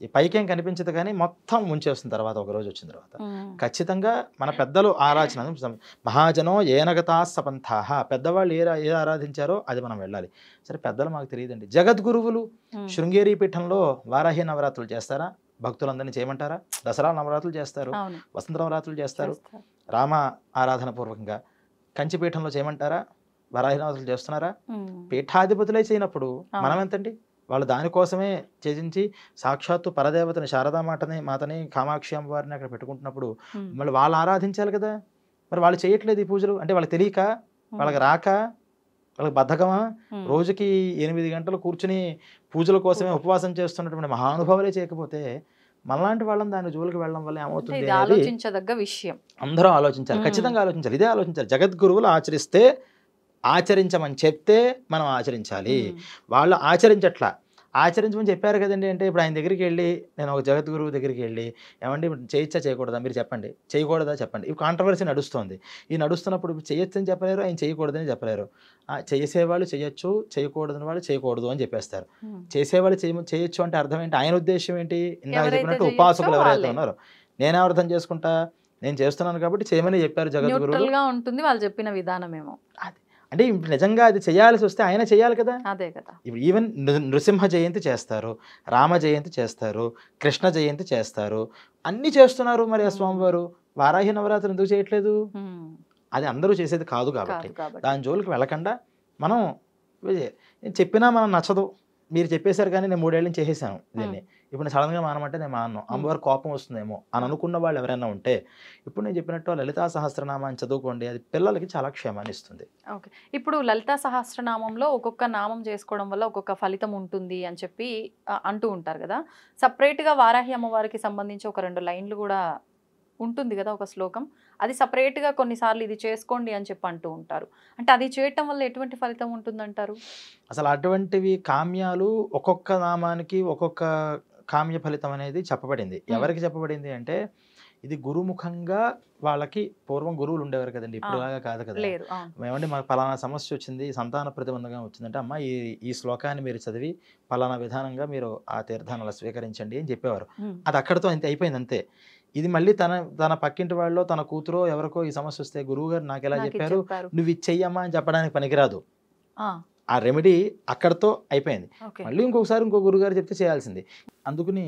ఈ పైకేం కనిపించదు కానీ మొత్తం ముంచేస్తుంది తర్వాత, ఒక రోజు వచ్చిన తర్వాత. ఖచ్చితంగా మన పెద్దలు ఆరాధన, మహాజనో ఏనగతా సపంథాహ, పెద్దవాళ్ళు ఏ ఆరాధించారో అది మనం వెళ్ళాలి. సరే పెద్దలు మాకు తెలియదండి, జగద్గురువులు శృంగేరి పీఠంలో వారాహి నవరాత్రులు చేస్తారా, భక్తులందరినీ చేయమంటారా? దసరా నవరాత్రులు చేస్తారు, అవును వసంత నవరాత్రులు చేస్తారు, చేస్తారు. రామ ఆరాధన పూర్వకంగా. కంచిపీఠంలో చేయమంటారా? వరాహి నవరాత్రులు చేస్తున్నారా? పీఠాధిపతులే చేయనప్పుడు మనం ఎంతండి? వాళ్ళు దానికోసమే త్యజించి సాక్షాత్తు పరదేవతని మాతని కామాక్షి అమ్మవారిని అక్కడ పెట్టుకుంటున్నప్పుడు మళ్ళీ వాళ్ళు ఆరాధించాలి కదా. మరి వాళ్ళు చేయట్లేదు ఈ పూజలు. అంటే వాళ్ళకి తెలియక, వాళ్ళకి రాక, వాళ్ళకి బద్ధకమా? రోజుకి 8 గంటలు కూర్చుని పూజల కోసమే ఉపవాసం చేస్తున్నటువంటి మహానుభావులే చేయకపోతే మనలాంటి వాళ్ళని దాని జోలికి వెళ్ళడం వల్ల ఏమవుతుంది అనేది ఆలోచించదగ్గ విషయం. అందరూ ఆలోచించాలి, ఖచ్చితంగా ఆలోచించాలి. ఇదే ఆలోచించాలి. జగద్గురువులు ఆచరిస్తే ఆచరించమని చెప్తే మనం ఆచరించాలి. వాళ్ళు ఆచరించట్లా. ఆచరించమని చెప్పారు కదండి అంటే ఇప్పుడు ఆయన దగ్గరికి వెళ్ళి, నేను ఒక జగద్గురువు దగ్గరికి వెళ్ళి, ఏమండి చేయొచ్చా చేయకూడదా మీరు చెప్పండి, చేయకూడదా చెప్పండి. ఈ కాంట్రవర్సీ నడుస్తుంది. ఈ నడుస్తున్నప్పుడు చేయొచ్చు అని చెప్పలేరు, ఆయన చేయకూడదని చెప్పలేరు. చేసేవాళ్ళు చేయొచ్చు, చేయకూడదని వాళ్ళు చేయకూడదు అని చెప్పేస్తారు. చేసేవాళ్ళు చేయొచ్చు అంటే అర్థం ఏంటి? ఆయన ఉద్దేశం ఏంటి? ఇందాక చెప్పినట్టు ఉపాసకులు ఎవరైతే ఉన్నారో, నేనే అర్థం చేసుకుంటా, నేను చేస్తున్నాను కాబట్టి చేయమని చెప్పారు జగద్గురువు ఉంటుంది వాళ్ళు చెప్పిన విధానమేమో. అంటే ఇప్పుడు నిజంగా అది చేయాల్సి వస్తే ఆయన చేయాలి కదా. అదే కదా. ఇప్పుడు ఈవెన్ నృసింహ జయంతి చేస్తారు, రామ జయంతి చేస్తారు, కృష్ణ జయంతి చేస్తారు, అన్నీ చేస్తున్నారు. మరి ఆ స్వామివారు వారాహి నవరాత్రి ఎందుకు చేయట్లేదు? అది అందరూ చేసేది కాదు కాబట్టి దాని జోలికి వెళ్ళకుండా మనం చెప్పినా మనం నచ్చదు. మీరు చెప్పేశారు కానీ నేను 3 ఏళ్ళ నుంచి చేసేసాను దీన్ని, ఇప్పుడు సడన్గా మానమంటే నేను మానను, అమ్మవారి కోపం వస్తుందేమో అని అనుకున్న వాళ్ళు ఎవరైనా ఉంటే ఇప్పుడు నేను చెప్పినట్టు లలితా సహస్రనామాన్ని చదువుకోండి. అది పిల్లలకి చాలా క్షేమాన్ని ఇస్తుంది. ఓకే. ఇప్పుడు లలితా సహస్రనామంలో ఒక్కొక్క నామం చేసుకోవడం వల్ల ఒక్కొక్క ఫలితం ఉంటుంది అని చెప్పి అంటూ ఉంటారు కదా. సపరేట్గా వారాహి అమ్మవారికి సంబంధించి ఒక 2 లైన్లు కూడా ఉంటుంది కదా, ఒక శ్లోకం. అది సపరేట్గా కొన్నిసార్లు ఇది చేసుకోండి అని చెప్పి అంటూ ఉంటారు. అంటే అది చేయటం వల్ల ఎటువంటి ఫలితం ఉంటుందంటారు? అసలు అటువంటివి కామ్యాలు ఒక్కొక్క నామానికి ఒక్కొక్క కామ్య ఫలితం అనేది చెప్పబడింది. ఎవరికి చెప్పబడింది అంటే ఇది గురుముఖంగా వాళ్ళకి పూర్వం గురువులు ఉండేవారు కదండి, ఇప్పుడులాగా కాదు కదా. ఏమంటే మాకు పలానా సమస్య వచ్చింది, సంతాన ప్రతిబంధంగా వచ్చిందంటే అమ్మ ఈ శ్లోకాన్ని మీరు చదివి పలానా విధానంగా మీరు ఆ తీర్థాన్ని స్వీకరించండి అని చెప్పేవారు. అది అక్కడితో అంతే అయిపోయింది, అంతే. ఇది మళ్ళీ తన పక్కింటి వాళ్ళు, తన కూతురో ఎవరికో ఈ సమస్య వస్తే గురువు గారు నాకు ఎలా చెప్పారు, నువ్వు ఇది చెయ్యమ్మా అని చెప్పడానికి పనికిరాదు. ఆ రెమెడీ అక్కడితో అయిపోయింది. మళ్ళీ ఇంకొకసారి ఇంకో గురుగారు చెప్తే చేయాల్సింది. అందుకని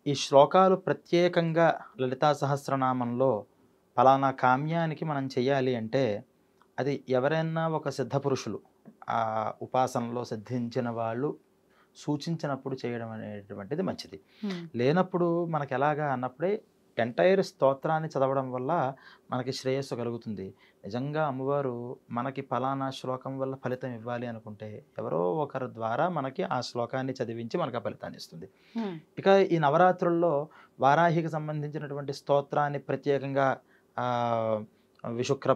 ఈ శ్లోకాలు ప్రత్యేకంగా లలితా సహస్రనామంలో ఫలానా కామ్యానికి మనం చెయ్యాలి అంటే అది ఎవరైనా ఒక సిద్ధ పురుషులు ఆ ఉపాసనలో సిద్ధించిన వాళ్ళు సూచించినప్పుడు చేయడం అనేటువంటిది మంచిది. లేనప్పుడు మనకి ఎలాగా అన్నప్పుడే ఎంటైర్ స్తోత్రాన్ని చదవడం వల్ల మనకి శ్రేయస్సు కలుగుతుంది. నిజంగా అమ్మవారు మనకి ఫలానా శ్లోకం వల్ల ఫలితం ఇవ్వాలి అనుకుంటే ఎవరో ఒకరి ద్వారా మనకి ఆ శ్లోకాన్ని చదివించి మనకు ఆ ఫలితాన్ని ఇస్తుంది. ఇక ఈ నవరాత్రుల్లో వారాహికి సంబంధించినటువంటి స్తోత్రాన్ని ప్రత్యేకంగా విశుక్ర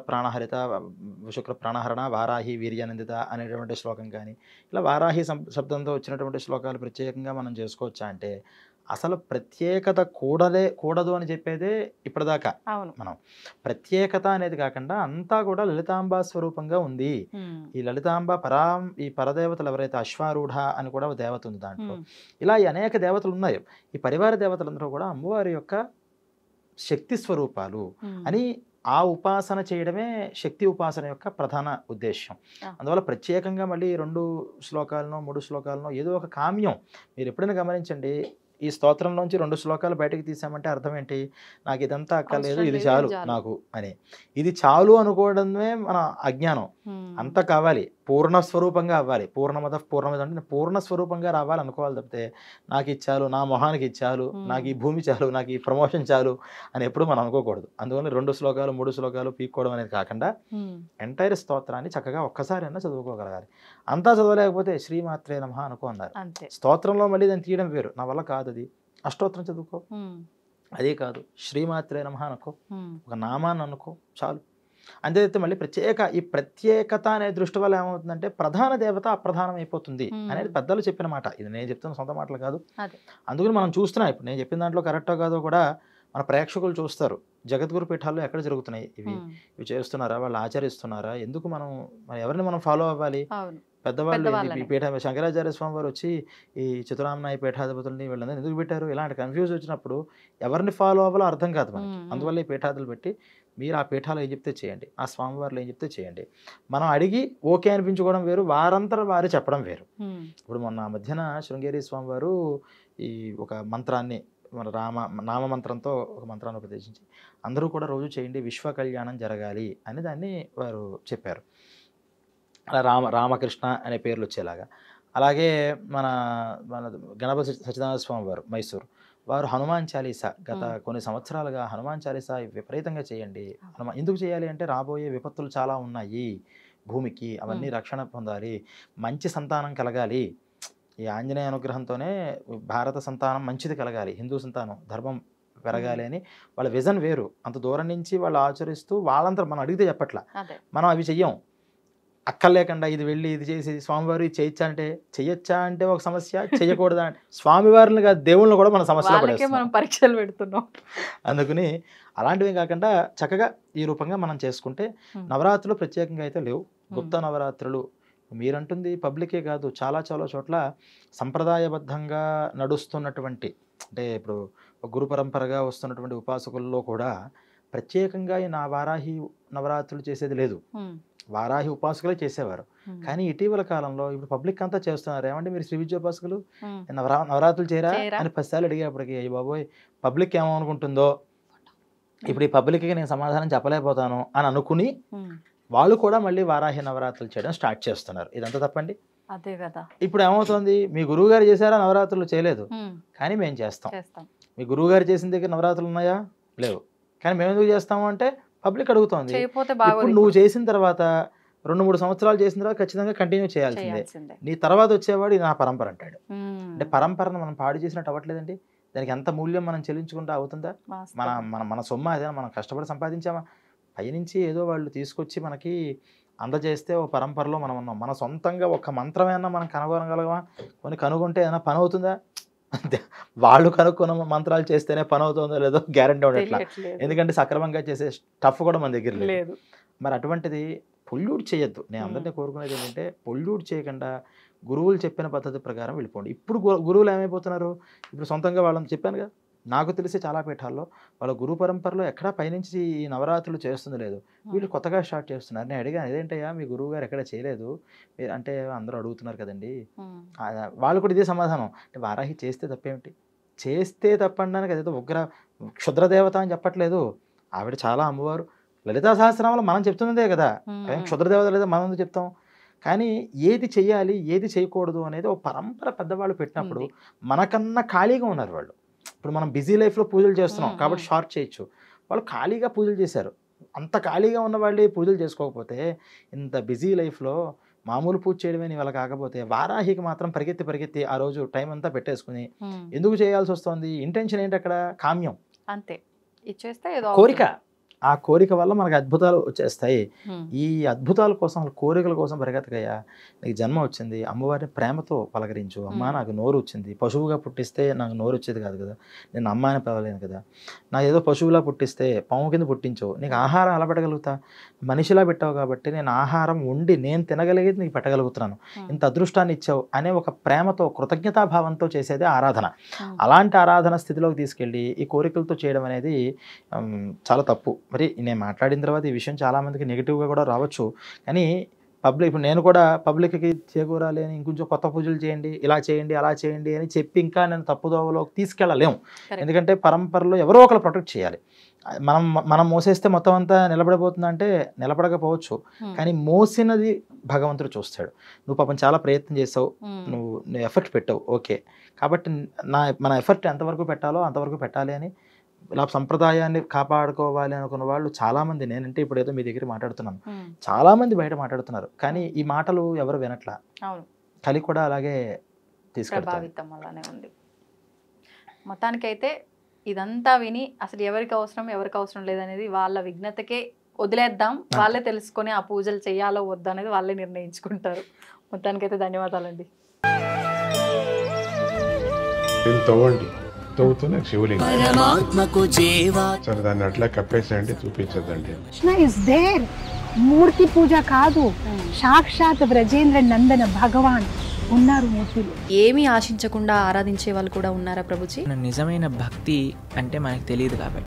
ప్రాణహరణ వారాహి వీర్యానందిత అనేటువంటి శ్లోకం కానీ ఇలా వారాహి శబ్దంతో వచ్చినటువంటి శ్లోకాలు ప్రత్యేకంగా మనం చేసుకోవచ్చా అంటే అసలు ప్రత్యేకత కూడదు అని చెప్పేదే ఇప్పటిదాకా. మనం ప్రత్యేకత అనేది కాకుండా అంతా కూడా లలితాంబ స్వరూపంగా ఉంది. ఈ లలితాంబ ఈ పరదేవతలు ఎవరైతే అశ్వారూఢ అని కూడా దేవత ఉంది దాంట్లో. ఇలా ఈ అనేక దేవతలు ఉన్నాయి. ఈ పరివార దేవతలందరూ కూడా అమ్మవారి యొక్క శక్తి స్వరూపాలు అని ఆ ఉపాసన చేయడమే శక్తి ఉపాసన యొక్క ప్రధాన ఉద్దేశం. అందువల్ల ప్రత్యేకంగా మళ్ళీ 2 శ్లోకాలను 3 శ్లోకాలను ఏదో ఒక కామ్యం మీరు ఎప్పుడైనా గమనించండి. ఈ స్తోత్రంలోంచి 2 శ్లోకాలు బయటకు తీసామంటే అర్థం ఏంటి? నాకు ఇదంతా అక్కర్లేదు, ఇది చాలు నాకు అని. ఇది చాలు అనుకోవడమే మన అజ్ఞానం. అంత కావాలి, పూర్ణ స్వరూపంగా అవ్వాలి. పూర్ణమద పూర్ణమద అంటే పూర్ణ స్వరూపంగా రావాలి అనుకోవాలి తప్పితే నాకు ఇచ్చాలు, నా మొహానికి ఇచ్చాలు, నాకు ఈ భూమి చాలు, నాకు ఈ ప్రమోషన్ చాలు అని ఎప్పుడు మనం అనుకోకూడదు. అందువల్ల 2 శ్లోకాలు 3 శ్లోకాలు పీక్కోవడం అనేది కాకుండా ఎంటైర్ స్తోత్రాన్ని చక్కగా ఒక్కసారి అన్నా చదువుకోగలగాలి. అంతా చదవలేకపోతే శ్రీమాత్రే నమః అనుకో అన్నారు. స్తోత్రంలో మళ్ళీ దాన్ని తీయడం వేరు, నా వల్ల కాదు. అది అష్టోత్తరం చదువుకో, అదే కాదు శ్రీమాత్రే నమః అనుకో, ఒక నామాన్ని అనుకో చాలు. అంతే. మళ్ళీ ఈ ప్రత్యేకత అనే దృష్టి వల్ల ఏమవుతుందంటే ప్రధాన దేవత అప్రధానం అయిపోతుంది అనేది పెద్దలు చెప్పిన మాట. ఇది నేను చెప్తున్న సొంత మాటలు కాదు. అందుకని మనం చూస్తున్నాం. ఇప్పుడు నేను చెప్పిన దాంట్లో కరెక్టో కాదో కూడా మన ప్రేక్షకులు చూస్తారు. జగద్గురు పీఠాల్లో ఎక్కడ జరుగుతున్నాయి ఇవి చేస్తున్నారా, వాళ్ళు ఆచరిస్తున్నారా, ఎందుకు మనం ఎవరిని మనం ఫాలో అవ్వాలి? పెద్దవాళ్ళు. ఈ పీఠ శంకరాచార్య స్వామి వారు వచ్చి ఈ చతురామనాయ పీఠాధిపతుల్ని వీళ్ళందరూ ఎందుకు పెట్టారు? ఇలాంటి కన్ఫ్యూజ్ వచ్చినప్పుడు ఎవరిని ఫాలో అవ్వాలో అర్థం కాదు మనకి. అందువల్ల ఈ పీఠాదులు పెట్టి మీరు ఆ పీఠాలు ఏం చెప్తే చేయండి, ఆ స్వామివారిలో ఏం చెప్తే చేయండి. మనం అడిగి ఓకే అనిపించుకోవడం వేరు, వారంతర వారు చెప్పడం వేరు. ఇప్పుడు మొన్న మధ్యన శృంగేరి స్వామివారు ఈ ఒక మంత్రాన్ని మన నామమంత్రంతో ఒక మంత్రాన్ని ఉపదేశించి అందరూ కూడా రోజు చేయండి, విశ్వ కళ్యాణం జరగాలి అని దాన్ని వారు చెప్పారు. అలా రామకృష్ణ అనే పేర్లు వచ్చేలాగా. అలాగే మన మన గణపతి సత్యనారాయణ స్వామి వారు మైసూరు వారు హనుమాన్ చాలీసా గత కొన్ని సంవత్సరాలుగా హనుమాన్ చాలీసా విపరీతంగా చేయండి. ఎందుకు చేయాలి అంటే రాబోయే విపత్తులు చాలా ఉన్నాయి భూమికి, అవన్నీ రక్షణ పొందాలి, మంచి సంతానం కలగాలి. ఈ ఆంజనేయ అనుగ్రహంతోనే భారత సంతానం మంచిది కలగాలి, హిందూ సంతానం ధర్మం పెరగాలి అని వాళ్ళ విజన్ వేరు. అంత దూరం నుంచి వాళ్ళు ఆచరిస్తూ వాళ్ళంతా మనం అడిగితే చెప్పట్లా, మనం అవి చెయ్యం. అక్కర్లేకుండా ఇది వెళ్ళి ఇది చేసి స్వామివారు ఇది చెయ్యొచ్చా అంటే ఒక సమస్య, చెయ్యకూడదా అంటే స్వామివారిని కాదు దేవుళ్ళని కూడా మన సమస్యలో మనం పరీక్షలు పెడుతున్నాం. అందుకని అలాంటివి కాకుండా చక్కగా ఈ రూపంగా మనం చేసుకుంటే నవరాత్రులు ప్రత్యేకంగా అయితే లేవు. గుప్త నవరాత్రులు మీరంటుంది పబ్లికే కాదు, చాలా చాలా చోట్ల సంప్రదాయబద్ధంగా నడుస్తున్నటువంటి అంటే ఇప్పుడు గురు పరంపరగా వస్తున్నటువంటి ఉపాసకుల్లో కూడా ప్రత్యేకంగా ఈ వారాహి నవరాత్రులు చేసేది లేదు. వారాహి ఉపాసకులే చేసేవారు. కానీ ఇటీవల కాలంలో ఇప్పుడు పబ్లిక్ అంతా చేస్తున్నారు. ఏమంటే మీరు శ్రీ విద్యోపాసకులు నవరాత్రులు చేయరా అని 10 సార్లు అడిగేప్పటికి అయ్యి బాబోయ్ పబ్లిక్ ఏమనుకుంటుందో, ఇప్పుడు ఈ పబ్లిక్కి నేను సమాధానం చెప్పలేకపోతాను అని అనుకుని వాళ్ళు కూడా మళ్ళీ వారాహి నవరాత్రులు చేయడం స్టార్ట్ చేస్తున్నారు. ఇదంతా తప్పండి. అదే కదా. ఇప్పుడు ఏమవుతుంది, మీ గురువు గారు చేశారా నవరాత్రులు? చేయలేదు, కానీ మేము చేస్తాం. మీ గురువు గారు చేసిన దగ్గర నవరాత్రులు ఉన్నాయా? లేవు, కానీ మేము ఎందుకు చేస్తాము అంటే పబ్లిక్ అడుగుతోంది. ఇప్పుడు నువ్వు చేసిన తర్వాత 2-3 సంవత్సరాలు చేసిన తర్వాత ఖచ్చితంగా కంటిన్యూ చేయాల్సిందే. నీ తర్వాత వచ్చేవాడు ఇది నా పరంపర అంటాడు. అంటే పరంపరను మనం పాడు చేసినట్టు అవ్వట్లేదండి. దానికి ఎంత మూల్యం మనం చెల్లించుకుంటూ అవుతుందా? మన సొమ్మ అదే మనం కష్టపడి సంపాదించామా? పైనుంచి ఏదో వాళ్ళు తీసుకొచ్చి మనకి అందజేస్తే ఓ పరంపరలో మనం ఉన్నాం. మన సొంతంగా ఒక మంత్రమైనా మనం కనుగొనగలమా? కనుగొంటే ఏదైనా పని అవుతుందా? వాళ్ళు కనుక్కున్న మంత్రాలు చేస్తేనే పని అవుతుందో లేదో గ్యారంటీ ఉండట్లా. ఎందుకంటే సక్రమంగా చేసే స్టఫ్ కూడా మన దగ్గర లేదు. మరి అటువంటిది పొల్యూట్ చేయొద్దు. నేను అందరినీ కోరుకునేది ఏంటంటే పొల్యూట్ చేయకుండా గురువులు చెప్పిన పద్ధతి ప్రకారం వెళ్ళిపోండి. ఇప్పుడు గురువులు ఏమైపోతున్నారు, ఇప్పుడు సొంతంగా వాళ్ళని చెప్పాను కదా, నాకు తెలిసి చాలా పీఠాల్లో వాళ్ళ గురు పరంపరలో ఎక్కడా పైనుంచి ఈ నవరాత్రులు చేస్తుంది లేదు. వీళ్ళు కొత్తగా స్టార్ట్ చేస్తున్నారు. నేను అడిగాను, ఇదేంటయ్యా మీ గురువు గారు ఎక్కడ చేయలేదు అంటే అందరూ అడుగుతున్నారు కదండి. వాళ్ళు కూడా ఇదే సమాధానం. అంటే వారాహి చేస్తే తప్పేమిటి? చేస్తే తప్పడానికి అదేదో క్షుద్రదేవత అని చెప్పట్లేదు. ఆవిడ చాలా అమ్మవారు. లలితా సహస్రనామాలు మనం చెప్తున్నదే కదా, క్షుద్రదేవత లేదా మనం ఎందుకు చెప్తాం? కానీ ఏది చెయ్యాలి ఏది చేయకూడదు అనేది ఒక పరంపర పెద్దవాళ్ళు పెట్టినప్పుడు మనకన్నా ఖాళీగా ఉన్నారు వాళ్ళు. ఇప్పుడు మనం బిజీ లైఫ్లో పూజలు చేస్తున్నాం కాబట్టి షార్ట్ చేయొచ్చు. వాళ్ళు ఖాళీగా పూజలు చేశారు. అంత ఖాళీగా ఉన్న వాళ్ళే పూజలు చేసుకోకపోతే ఇంత బిజీ లైఫ్లో మామూలు పూజ చేయడమే వాళ్ళ కాకపోతే వారాహికి మాత్రం పరిగెత్తి ఆ రోజు టైం అంతా పెట్టేసుకుని ఎందుకు చేయాల్సి వస్తుంది? ఇంటెన్షన్ ఏంటి అక్కడ? కామ్యం, అంతే. ఇచ్చేస్తే కోరిక. ఆ కోరిక వల్ల మనకు అద్భుతాలు వచ్చేస్తాయి. ఈ అద్భుతాల కోసం కోరికల కోసం పరిగెత్తకయ్యా. నీకు జన్మ వచ్చింది, అమ్మవారిని ప్రేమతో పలకరించు. అమ్మ నాకు నోరు వచ్చింది, పశువుగా పుట్టిస్తే నాకు నోరు వచ్చేది కాదు కదా, నేను అమ్మ అని పిలవలేను కదా. నాకు ఏదో పశువులా పుట్టిస్తే పాము కింద పుట్టించు, నీకు ఆహారం ఎలా పెట్టగలుగుతా? మనిషిలా పెట్టావు కాబట్టి నేను ఆహారం వండి నేను తినగలిగేది నీకు పెట్టగలుగుతున్నాను. ఇంత అదృష్టాన్ని ఇచ్చావు అనే ఒక ప్రేమతో కృతజ్ఞతాభావంతో చేసేదే ఆరాధన. అలాంటి ఆరాధన స్థితిలోకి తీసుకెళ్ళి ఈ కోరికలతో చేయడం అనేది చాలా తప్పు. మరి నేను మాట్లాడిన తర్వాత ఈ విషయం చాలామందికి నెగిటివ్గా కూడా రావచ్చు. కానీ పబ్లిక్, ఇప్పుడు నేను కూడా పబ్లిక్కి చేకూరాలి అని ఇంకొంచెం కొత్త పూజలు చేయండి, ఇలా చేయండి అలా చేయండి అని చెప్పి ఇంకా నేను తప్పుదోవలోకి తీసుకెళ్ళలేము. ఎందుకంటే పరంపరలో ఎవరో ఒకరు ప్రొటెక్ట్ చేయాలి. మనం మోసేస్తే మొత్తం అంతా నిలబడిపోతుందంటే నిలబడకపోవచ్చు, కానీ మోసినది భగవంతుడు చూస్తాడు. నువ్వు పాపం చాలా ప్రయత్నం చేసావు, నువ్వు ఎఫర్ట్ పెట్టావు, ఓకే. కాబట్టి మన ఎఫర్ట్ ఎంతవరకు పెట్టాలో అంతవరకు పెట్టాలి అని ఇలా సంప్రదాయాన్ని కాపాడుకోవాలి అనుకున్న వాళ్ళు చాలామంది, నేనంటే ఇప్పుడు ఏదో మీ దగ్గర మాట్లాడుతున్నాను, చాలామంది బయట మాట్లాడుతున్నారు. కానీ ఈ మాటలు ఎవరు వినట్లా. కలి కూడా అలాగే తీసుకెళ్తారు. అలానే ఉంది. మొత్తానికైతే ఇదంతా విని అసలు ఎవరికి అవసరం లేదనేది వాళ్ళ విఘ్నతకే వదిలేద్దాం. వాళ్ళే తెలుసుకొని ఆ పూజలు చేయాలో వద్దా అనేది వాళ్ళే నిర్ణయించుకుంటారు. మొత్తానికైతే ధన్యవాదాలండి. తవ్వుతున్న శివలింగం సరే దాన్ని అట్లా కప్పేసేయండి, చూపించదండి. మూర్తి పూజ కాదు, సాక్షాత్ బ్రజేంద్ర నందన భగవాన్ ఉన్నారు మూర్తిలో. ఏమీ ఆశించకుండా ఆరాధించే వాళ్ళు కూడా ఉన్నారా ప్రభుజీ? నిజమైన భక్తి అంటే మనకు తెలియదు కాబట్టి